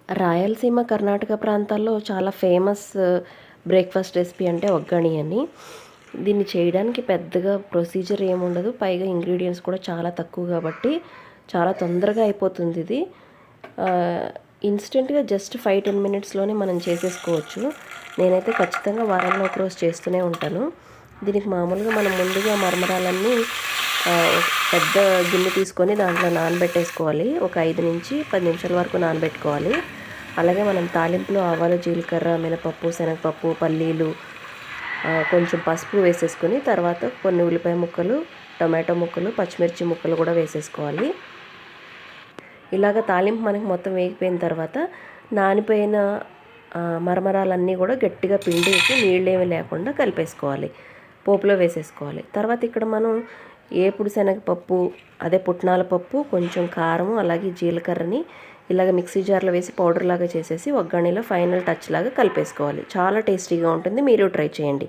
రాయలసీమ, కర్ణాటక ప్రాంతాల్లో చాలా famous breakfast recipe అంటే ఒగ్గని అని. దీన్ని చేయడానికి పెద్దగా ప్రొసీజర్ ఏముండదు. పైగా ఇంగ్రీడియెంట్స్ కూడా చాలా తక్కువ కాబట్టి చాలా తొందరగా అయిపోతుందిది. ఇన్‌స్టంట్‌గా జస్ట్ 5, 10 మినిట్స్‌లోనే మనం చేసేసుకోవచ్చు. నేనైతే ఖచ్చితంగా వారంలో ఒకరోజు చేస్తూనే ఉంటాను. దీనికి మామూలుగా మనం ముందుగా మరమరాలన్నీ పెద్ద గిన్నె తీసుకొని దాంట్లో నానబెట్టేసుకోవాలి. ఒక 5-10 నిమిషాల వరకు నానబెట్టుకోవాలి. అలాగే మనం తాలింపులో ఆవాలు, జీలకర్ర, మినపప్పు, శనగపప్పు, పల్లీలు, కొంచెం పసుపు వేసేసుకొని తర్వాత కొన్ని ఉల్లిపాయ ముక్కలు, టొమాటో ముక్కలు, పచ్చిమిర్చి ముక్కలు కూడా వేసేసుకోవాలి. ఇలాగ తాలింపు మనకి మొత్తం వేగిపోయిన తర్వాత నానిపోయిన మరమరాలన్నీ కూడా గట్టిగా పిండేసి నీళ్ళేమీ లేకుండా కలిపేసుకోవాలి. పోపులో వేసేసుకోవాలి. తర్వాత ఇక్కడ మనం ఏపుడు శనగపప్పు, అదే పుట్నాల పప్పు, కొంచెం కారం, అలాగే జీలకర్రని ఇలాగ మిక్సీ జార్లో వేసి పౌడర్ లాగా చేసేసి ఒగ్గనిలో ఫైనల్ టచ్ లాగా కలిపేసుకోవాలి. చాలా టేస్టీగా ఉంటుంది. మీరు ట్రై చేయండి.